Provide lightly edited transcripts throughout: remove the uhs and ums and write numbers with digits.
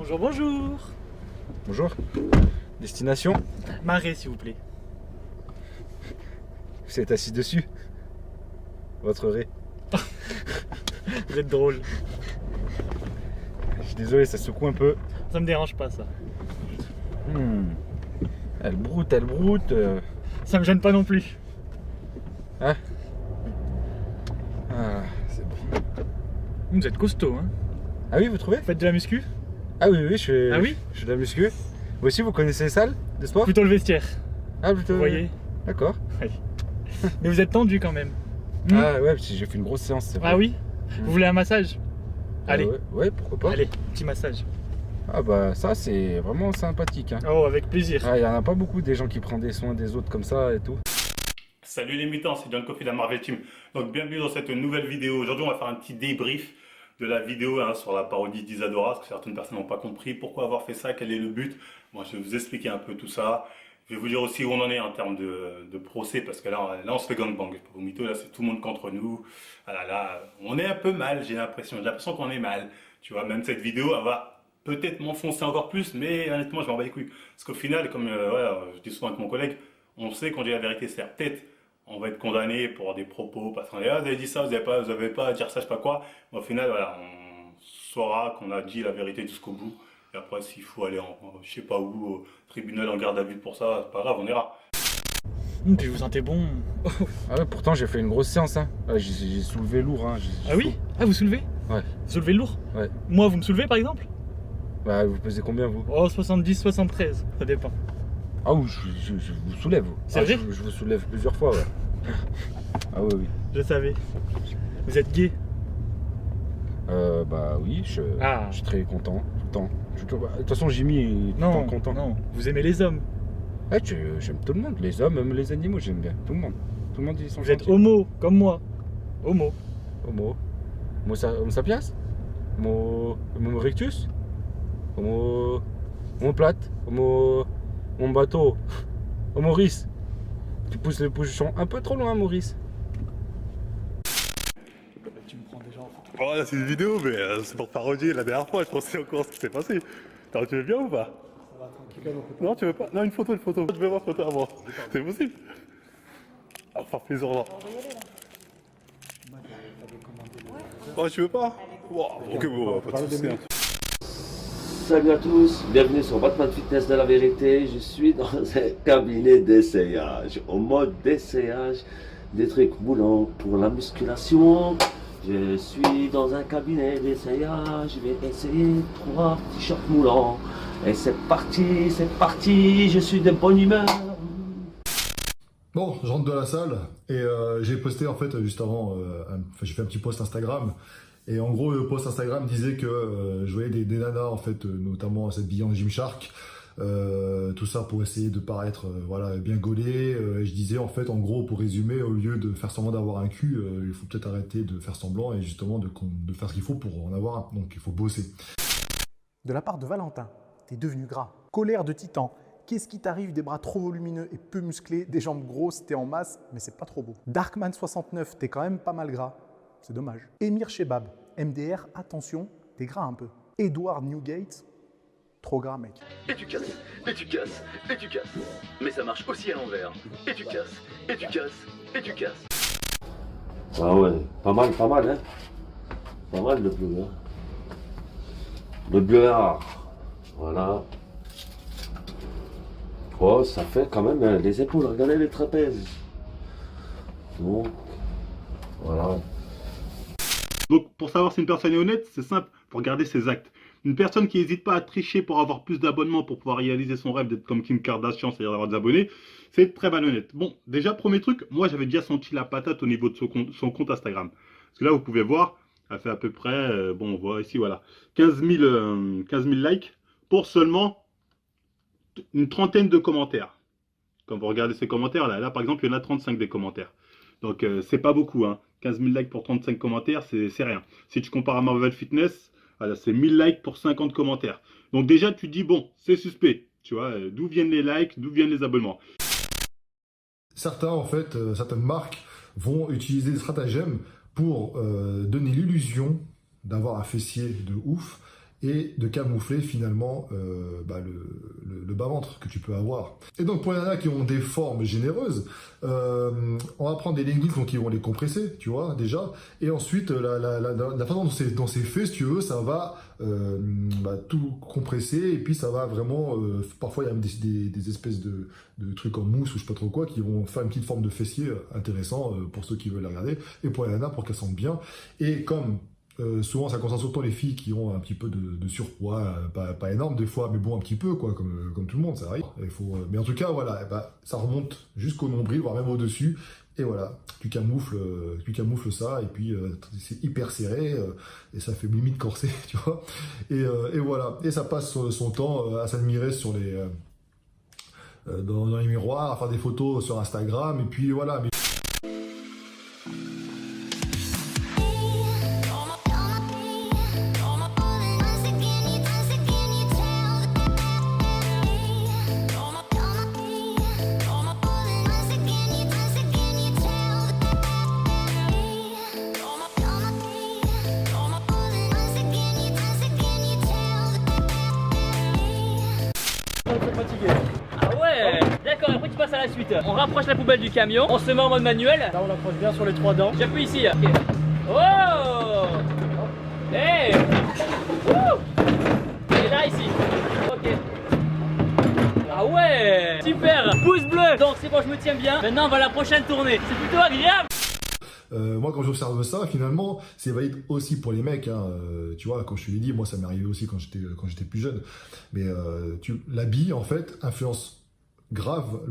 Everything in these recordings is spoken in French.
Bonjour, bonjour. Bonjour. Destination? Marais, s'il vous plaît. Vous êtes assis dessus? Votre raie. Vous êtes drôle. Je suis désolé, ça secoue un peu. Ça me dérange pas, ça. Elle broute, elle broute. Ça me gêne pas non plus. Ah, c'est bon. Vous êtes costaud, hein. Ah oui, vous trouvez? Vous faites de la muscu? Ah oui, je fais, Ah oui? je fais de la muscu. Vous aussi, vous connaissez les salles de sport? Plutôt le vestiaire, Ah, plutôt. vous voyez. D'accord. Oui. Mais vous êtes tendu quand même. Ah ouais, parce que j'ai fait une grosse séance, c'est vrai. Ah oui? Vous voulez un massage? Allez. Ouais, pourquoi pas. Allez, petit massage. Ah bah ça, c'est vraiment sympathique. Hein. Oh, avec plaisir. Ah, il y en a pas beaucoup des gens qui prennent des soins des autres comme ça et tout. Salut les mutants, c'est John Coffey de la Marvel Team. Donc bienvenue dans cette nouvelle vidéo. Aujourd'hui on va faire un petit débrief de la vidéo sur la parodie d'Isadora, parce que certaines personnes n'ont pas compris pourquoi avoir fait ça, quel est le but. Moi je vais vous expliquer un peu tout ça. Je vais vous dire aussi où on en est en termes de procès, parce que là on se fait gangbang. Pour mytho, là c'est tout le monde contre nous. Ah là, on est un peu mal, j'ai l'impression qu'on est mal. Tu vois, même cette vidéo elle va peut-être m'enfoncer encore plus, mais honnêtement je m'en bats les couilles. Parce qu'au final, comme je dis souvent avec mon collègue, on sait qu'on dit la vérité, c'est peut-être on va être condamné pour des propos, parce qu'on dit, ah, vous avez dit ça, vous n'avez pas à dire ça, je sais pas quoi. Mais au final, voilà, on saura qu'on a dit la vérité jusqu'au bout. Et après, s'il faut aller je sais pas où, au tribunal en garde à vue pour ça, c'est pas grave, on ira. Puis vous sentez bon. Ah ouais, pourtant j'ai fait une grosse séance. Hein. J'ai soulevé lourd. Hein. Ah oui? Ah, vous soulevez? Ouais. Vous soulevez lourd? Ouais. Moi, vous me soulevez par exemple? Bah vous pesez combien vous? Oh, 70, 73, ça dépend. Ah oui, je vous soulève. C'est vrai? Je vous soulève plusieurs fois, ouais. Ah oui. Je savais. Vous êtes gay? Bah oui, je suis très content, tout le temps. De toute façon, Jimmy est tout le temps content. Non, vous aimez les hommes. Ouais, j'aime tout le monde, les hommes, même les animaux, j'aime bien. Tout le monde. Tout le monde, ils sont Vous êtes gentils. homo, comme moi. Homo. Homo sapiens? Homo erectus? Homo plate? Homo bateau? Homo Maurice? Tu pousses le bouchon un peu trop loin, Maurice. Tu me prends déjà en photo. Oh là, c'est une vidéo, mais c'est pour parodier la dernière fois, je pensais encore ce qui s'est passé. Alors, tu veux bien ou pas? Ça va, tranquille. Non, tu veux pas? Non, une photo. Je veux voir photo avant. C'est possible? Ah, faire plaisir, là. Oh, tu veux pas? Wow, ok, bon, pas de soucis. Salut à tous, bienvenue sur Batman Fitness de la vérité. Je suis dans un cabinet d'essayage, au mode d'essayage des trucs moulants pour la musculation. Je suis dans un cabinet d'essayage, je vais essayer 3 t-shirts moulants. Et c'est parti, je suis de bonne humeur. Bon, je rentre de la salle et j'ai posté en fait juste avant, j'ai fait un petit post Instagram et en gros le post Instagram disait que je voyais des nanas en fait, notamment s'habiller en Gymshark, tout ça pour essayer de paraître voilà bien gaulé. Et je disais en fait en gros pour résumer, au lieu de faire semblant d'avoir un cul, il faut peut-être arrêter de faire semblant et justement de faire ce qu'il faut pour en avoir un. Donc il faut bosser. De la part de Valentin, t'es devenu gras. Colère de titan. Qu'est-ce qui t'arrive? Des bras trop volumineux et peu musclés, des jambes grosses, t'es en masse, mais c'est pas trop beau. Darkman69, t'es quand même pas mal gras. C'est dommage. Emir Shebab, MDR, attention, t'es gras un peu. Edward Newgate, trop gras mec. Et tu casses, et tu casses, et tu casses. Mais ça marche aussi à l'envers. Et tu casses, et tu casses, et tu casses. Ah ouais, pas mal, hein. Pas mal le bleu, hein. Le bleuard, voilà. Oh, ça fait quand même les épaules, regardez les trapèzes. Donc, voilà. Donc, pour savoir si une personne est honnête, c'est simple, pour regarder ses actes. Une personne qui n'hésite pas à tricher pour avoir plus d'abonnements, pour pouvoir réaliser son rêve d'être comme Kim Kardashian, c'est-à-dire d'avoir des abonnés, c'est très malhonnête. Bon, déjà, premier truc, moi j'avais déjà senti la patate au niveau de son compte Instagram. Parce que là, vous pouvez voir, elle fait à peu près, bon, on voit ici, voilà, 15 000 likes pour seulement une trentaine de commentaires. Quand vous regardez ces commentaires, là par exemple, il y en a 35 des commentaires. Donc, c'est pas beaucoup, hein. 15 000 likes pour 35 commentaires, c'est rien. Si tu compares à Marvel Fitness, voilà, c'est 1000 likes pour 50 commentaires. Donc déjà, tu te dis, bon, c'est suspect. Tu vois, d'où viennent les likes, d'où viennent les abonnements. Certains, en fait, certaines marques vont utiliser des stratagèmes pour donner l'illusion d'avoir un fessier de ouf et de camoufler finalement le bas-ventre que tu peux avoir. Et donc pour les nanas qui ont des formes généreuses, on va prendre des leggings donc, qui vont les compresser, tu vois, déjà, et ensuite la façon dont c'est fait, si tu veux, ça va tout compresser, et puis ça va vraiment, parfois il y a même des espèces de trucs en mousse ou je sais pas trop quoi, qui vont faire une petite forme de fessier intéressant pour ceux qui veulent la regarder, et pour les nanas pour qu'elles sentent bien. Et comme souvent ça concerne surtout les filles qui ont un petit peu de surpoids, pas énorme des fois, mais bon un petit peu quoi, comme tout le monde, ça arrive. Mais en tout cas voilà, ça remonte jusqu'au nombril, voire même au-dessus, et voilà, tu camoufles ça, et puis c'est hyper serré, et ça fait limite corset, tu vois. Et voilà, et ça passe son temps à s'admirer sur dans les miroirs, à faire des photos sur Instagram, et puis voilà. Ah ouais, d'accord, après tu passes à la suite. On rapproche la poubelle du camion, on se met en mode manuel. Là, on accroche bien sur les 3 dents. J'appuie ici. Ok. Oh. Hey. Et là ici. Ok. Ah ouais, super. Pouce bleu. Donc c'est bon, je me tiens bien. Maintenant on va à la prochaine tournée. C'est plutôt agréable. Moi, quand j'observe ça, finalement, c'est valide aussi pour les mecs. Hein. Tu vois, quand je te l'ai dit, moi, ça m'est arrivé aussi quand j'étais plus jeune. Mais l'habit, en fait, influence grave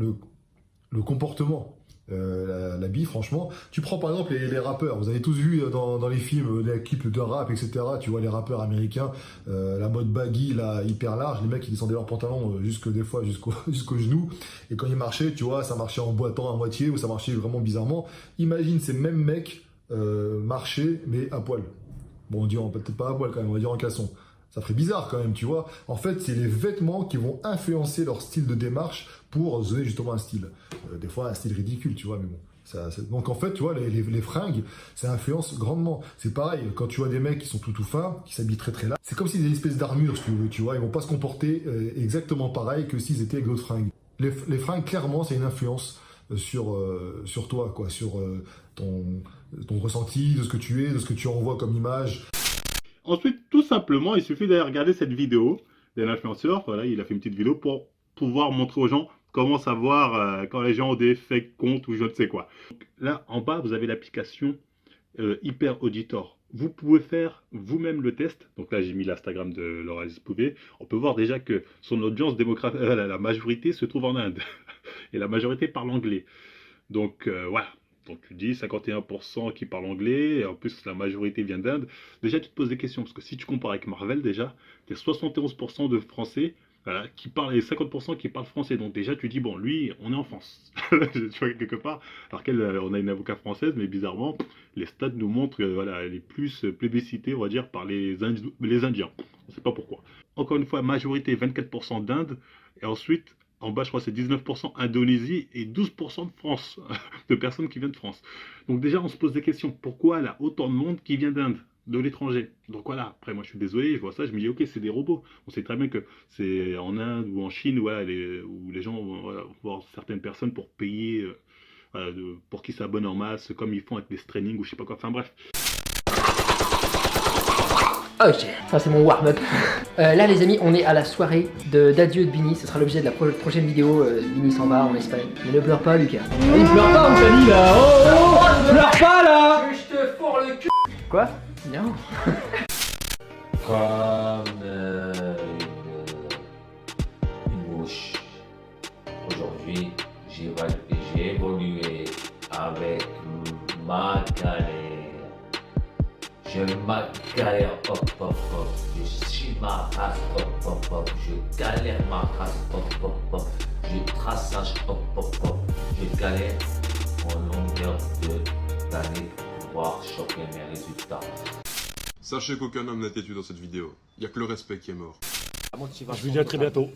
le comportement. L'habit, franchement. Tu prends par exemple les rappeurs. Vous avez tous vu dans les films, les clips de rap, etc. Tu vois les rappeurs américains, la mode baggy, là, hyper large. Les mecs, ils descendaient leurs pantalons des fois jusqu'au genou. Et quand ils marchaient, tu vois, ça marchait en boitant à moitié ou ça marchait vraiment bizarrement. Imagine ces mêmes mecs marcher, mais à poil. Bon, on dit peut-être pas à poil quand même, on va dire en caleçon. Ça ferait bizarre quand même, tu vois. En fait, c'est les vêtements qui vont influencer leur style de démarche pour donner justement un style. Des fois, un style ridicule, tu vois, mais bon. Donc en fait, tu vois, les fringues, ça influence grandement. C'est pareil, quand tu vois des mecs qui sont tout fins, qui s'habillent très très là, c'est comme s'ils avaient une espèce d'armure, si tu veux, tu vois. Ils vont pas se comporter exactement pareil que s'ils étaient avec d'autres fringues. Les fringues, clairement, c'est une influence sur toi, quoi, sur ton ressenti, de ce que tu es, de ce que tu envoies comme image. Ensuite, tout simplement, il suffit d'aller regarder cette vidéo d'un influenceur. Voilà, il a fait une petite vidéo pour pouvoir montrer aux gens comment savoir quand les gens ont des fake comptes ou je ne sais quoi. Donc, là, en bas, vous avez l'application Hyper Auditor. Vous pouvez faire vous-même le test. Donc là, j'ai mis l'Instagram de Laura Pouvet. On peut voir déjà que son audience démographique, la majorité se trouve en Inde. Et la majorité parle anglais. Donc voilà. Donc tu dis 51% qui parlent anglais, et en plus la majorité vient d'Inde. Déjà tu te poses des questions, parce que si tu compares avec Marvel déjà, tu as 71% de Français qui parlent, et 50% qui parlent français. Donc déjà tu dis, bon lui, on est en France. Tu vois quelque part, alors qu'on a une avocate française, mais bizarrement, les stats nous montrent qu'elle est plus plébiscitée, on va dire, par les Indiens. On ne sait pas pourquoi. Encore une fois, majorité 24% d'Inde, et ensuite... En bas, je crois que c'est 19% Indonésie et 12% de France, de personnes qui viennent de France. Donc déjà, on se pose des questions. Pourquoi il y a autant de monde qui vient d'Inde, de l'étranger? Donc voilà, après moi je suis désolé, je vois ça, je me dis ok, c'est des robots. On sait très bien que c'est en Inde ou en Chine où les gens vont voir certaines personnes pour payer, pour qu'ils s'abonnent en masse, comme ils font avec des streamings ou je sais pas quoi. Enfin bref. Ok, ça c'est mon warm-up. Là les amis, on est à la soirée d'adieu de Bini, ce sera l'objet de la prochaine vidéo. Bini s'en va en Espagne. Mais ne pleure pas Lucas. Il pleure pas, on t'a dit là. Oh, pleure pas là. Je te fourre le cul. Quoi? Non. Comme une mouche. Aujourd'hui, j'ai évolué avec ma galère. Je ma galère, hop, hop, hop. Je suis ma race, hop, hop, hop. Je galère ma race, hop, hop, hop. Je traçage, hop, hop, hop. Je galère en longueur d'année pour pouvoir choper mes résultats. Sachez qu'aucun homme n'a têtu dans cette vidéo. Il n'y a que le respect qui est mort. Je vous dis à très bientôt.